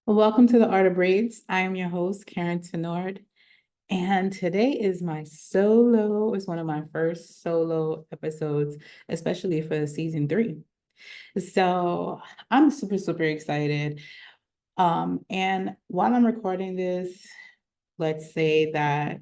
Welcome to the Art of Braids. I am your host, Karyne Tinord, and today is it's one of my first solo episodes, especially for season 3. So I'm super, super excited. And while I'm recording this, let's say that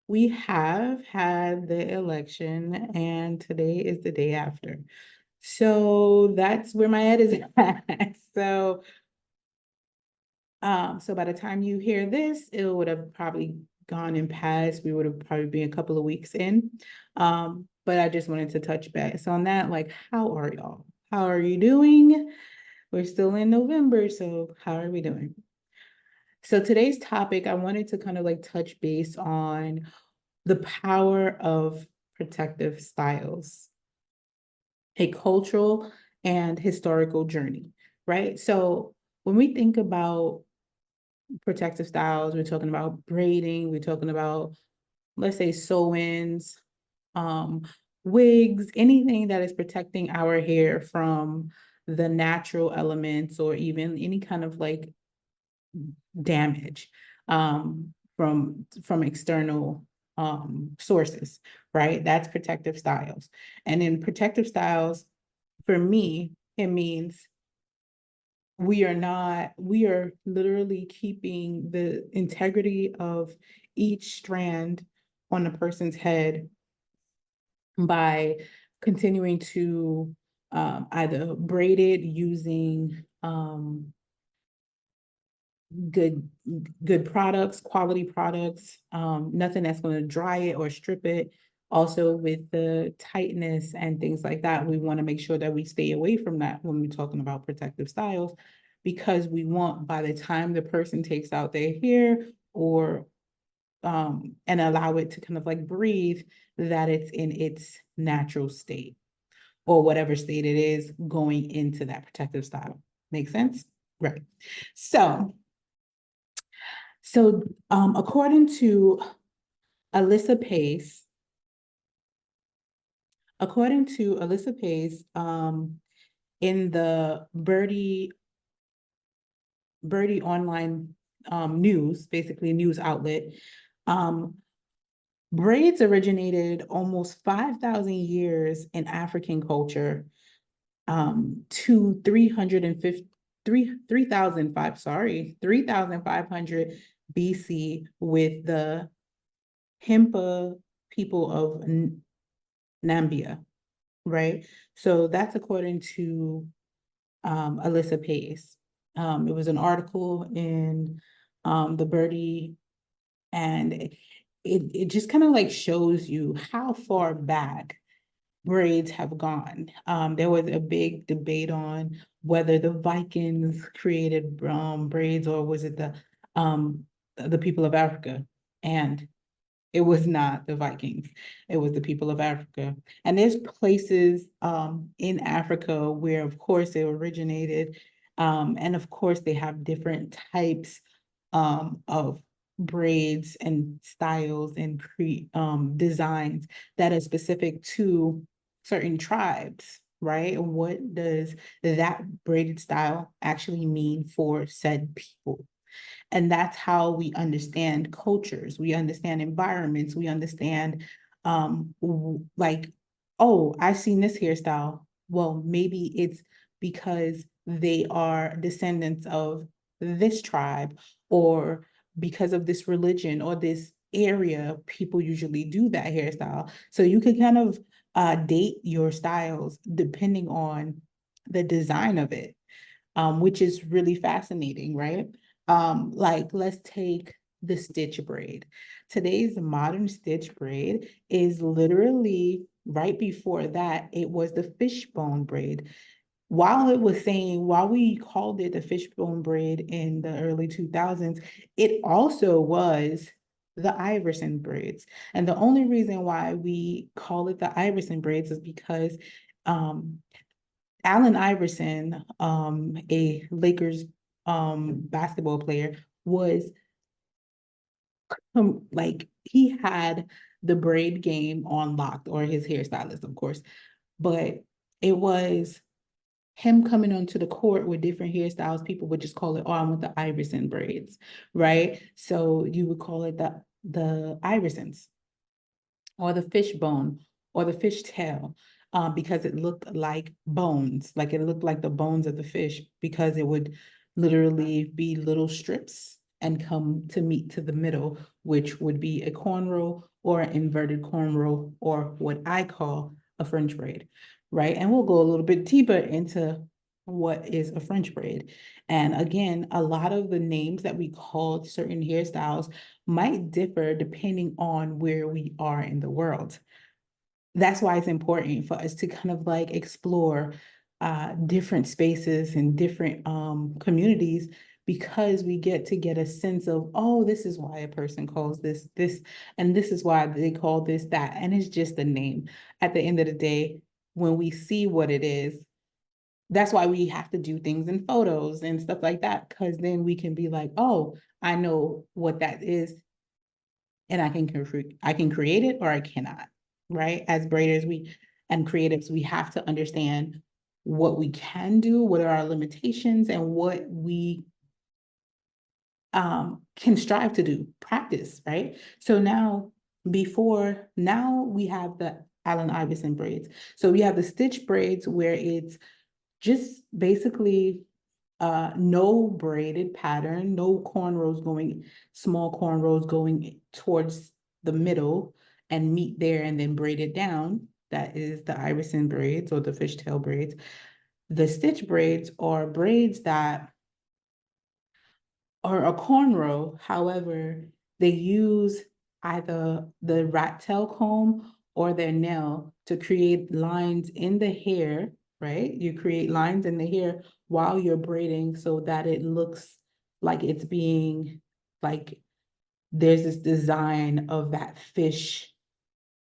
we have had the election and today is the day after. So that's where my head is at. So by the time you hear this, it would have probably gone and passed. We would have probably been a couple of weeks in. But I just wanted to touch base on that. Like, how are y'all? How are you doing? We're still in November, so how are we doing? So today's topic, I wanted to kind of like touch base on the power of protective styles, a cultural and historical journey, right? So when we think about protective styles, we're talking about braiding, we're talking about, let's say, sew-ins, um, wigs, anything that is protecting our hair from the natural elements or even any kind of like damage from external sources, right? That's protective styles. And in protective styles, for me, it means we are literally keeping the integrity of each strand on a person's head by continuing to either braid it using good good products, quality products, nothing that's going to dry it or strip it. Also with the tightness and things like that, we want to make sure that we stay away from that when we're talking about protective styles, because we want, by the time the person takes out their hair or and allow it to kind of like breathe, that it's in its natural state or whatever state it is going into that protective style. Make sense? Right. So according to Alysa Pace, in the Brydie online news, basically news outlet, um, braids originated almost 5,000 years in African culture, to 350, 3,500 BC with the Himpa people of Nambia, right? So that's according to Alysa Pace. It was an article in the Birdie, and it just kind of like shows you how far back braids have gone. There was a big debate on whether the Vikings created braids or was it the people of Africa, and it was not the Vikings. It was the people of Africa. And there's places in Africa where, of course, it originated. And of course, they have different types of braids and styles and designs that are specific to certain tribes, right? What does that braided style actually mean for said people? And that's how we understand cultures, we understand environments, we understand like, oh, I've seen this hairstyle. Well, maybe it's because they are descendants of this tribe, or because of this religion or this area, people usually do that hairstyle. So you could kind of date your styles depending on the design of it, which is really fascinating, right? Like let's take the stitch braid. Today's modern stitch braid is literally right before that, it was the fishbone braid. While we called it the fishbone braid in the early 2000s, it also was the Iverson braids. And the only reason why we call it the Iverson braids is because um, Allen Iverson, a Lakers basketball player, was like he had the braid game on locked, or his hairstylist, of course, but it was him coming onto the court with different hairstyles, people would just call it, oh, I want the Iverson braids, right? So you would call it the Iversons or the fishbone or the fishtail, because it looked like bones, like it looked like the bones of the fish, because it would literally be little strips and come to meet to the middle, which would be a cornrow or an inverted cornrow, or what I call a French braid, right? And we'll go a little bit deeper into what is a French braid. And again, a lot of the names that we call certain hairstyles might differ depending on where we are in the world. That's why it's important for us to kind of like explore different spaces and different communities, because we get to get a sense of, oh, this is why a person calls this, and this is why they call this that. And it's just a name. At the end of the day, when we see what it is, that's why we have to do things in photos and stuff like that, because then we can be like, oh, I know what that is, and I can create it or I cannot, right? As braiders, we and creatives, we have to understand what we can do, what are our limitations, and what we can strive to do, practice, right? So now we have the Allen Iverson braids. So we have the stitch braids where it's just basically no braided pattern, no small cornrows going towards the middle and meet there and then braid it down. That is the Iverson braids or the fishtail braids. The stitch braids are braids that are a cornrow. However, they use either the rat tail comb or their nail to create lines in the hair, right? You create lines in the hair while you're braiding so that it looks like it's being like there's this design of that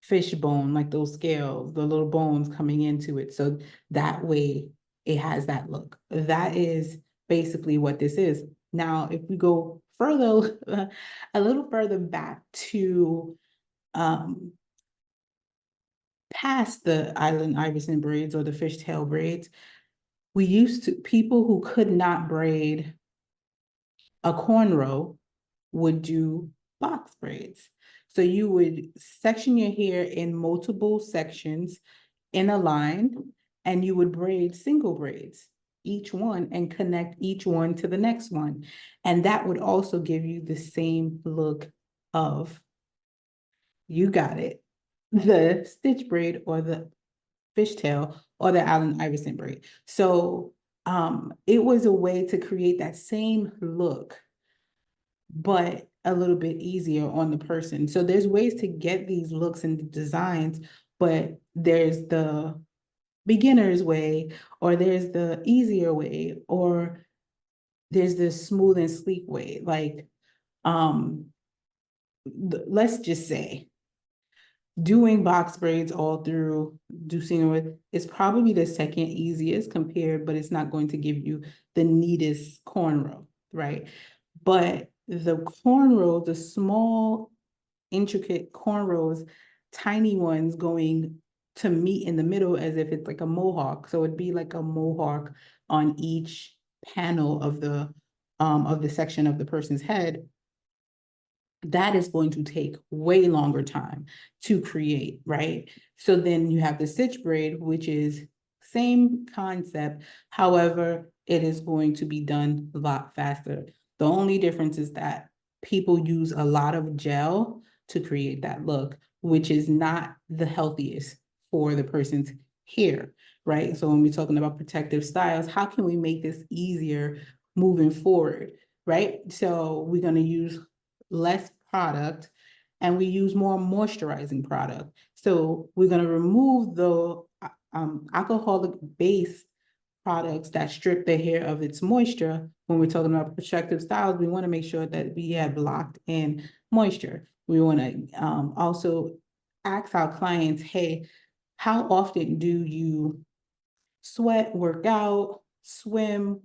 fishbone, like those scales, the little bones coming into it. So that way it has that look. That is basically what this is. Now, if we go further, a little further back to um, past the Island Iverson braids or the fishtail braids, people who could not braid a cornrow would do box braids. So you would section your hair in multiple sections in a line, and you would braid single braids, each one, and connect each one to the next one. And that would also give you the same look of, you got it, the stitch braid or the fishtail or the Allen Iverson braid. So it was a way to create that same look, but a little bit easier on the person. So there's ways to get these looks and designs, but there's the beginner's way, or there's the easier way, or there's the smooth and sleek way. Like, let's just say doing box braids all through Ducina is probably the second easiest compared, but it's not going to give you the neatest cornrow, right? But the cornrow, the small, intricate cornrows, tiny ones going to meet in the middle as if it's like a mohawk. So it'd be like a mohawk on each panel of the section of the person's head. That is going to take way longer time to create, right? So then you have the stitch braid, which is same concept. However, it is going to be done a lot faster. The only difference is that people use a lot of gel to create that look, which is not the healthiest for the person's hair, right? So when we're talking about protective styles, how can we make this easier moving forward, right? So we're going to use less product and we use more moisturizing product. So we're going to remove the alcoholic based products that strip the hair of its moisture. When we're talking about protective styles, we want to make sure that we have locked in moisture. We want to also ask our clients, hey, how often do you sweat, work out, swim,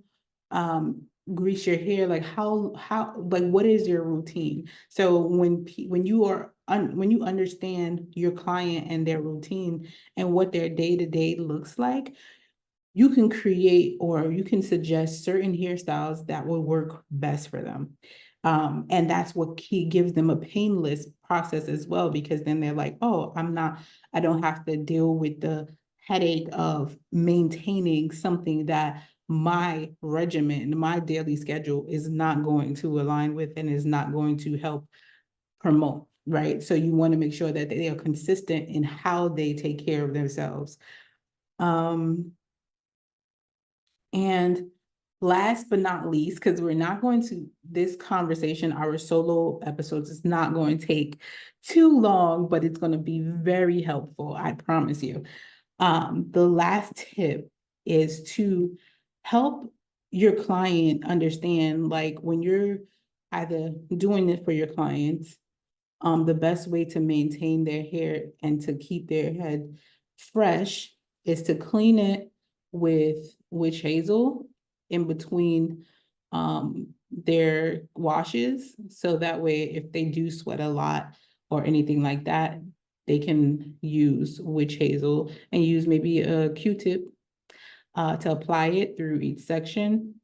grease your hair? Like like what is your routine? So when you understand your client and their routine and what their day-to-day looks like, you can create or you can suggest certain hairstyles that will work best for them. And that's what gives them a painless process as well, because then they're like, oh, I don't have to deal with the headache of maintaining something that my regimen, my daily schedule is not going to align with and is not going to help promote, right? So you want to make sure that they are consistent in how they take care of themselves. And last but not least, because we're not going to, this conversation, our solo episodes is not going to take too long, but it's going to be very helpful, I promise you. The last tip is to help your client understand, like when you're either doing it for your clients, the best way to maintain their hair and to keep their head fresh is to clean it with witch hazel in between their washes. So that way, if they do sweat a lot or anything like that, they can use witch hazel and use maybe a Q-tip to apply it through each section.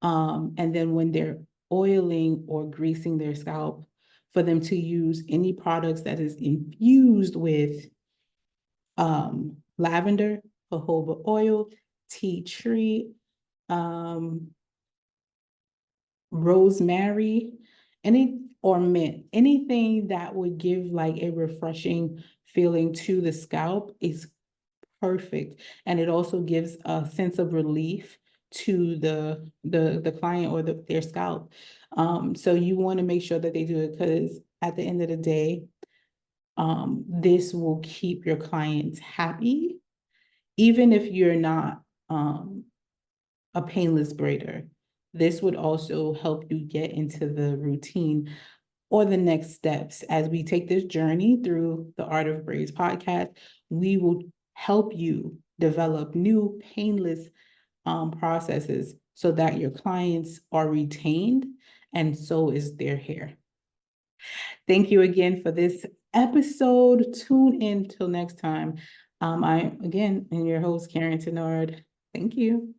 And then when they're oiling or greasing their scalp, for them to use any products that is infused with lavender, jojoba oil, tea tree, rosemary, or mint, anything that would give like a refreshing feeling to the scalp is perfect. And it also gives a sense of relief to the client or their scalp. So you want to make sure that they do it, because at the end of the day, this will keep your clients happy, even if you're not a painless braider. This would also help you get into the routine or the next steps. As we take this journey through the Art of Braids podcast, we will help you develop new painless processes so that your clients are retained and so is their hair. Thank you again for this episode. Tune in till next time. I, again, am your host, Karyne Tinord. Thank you.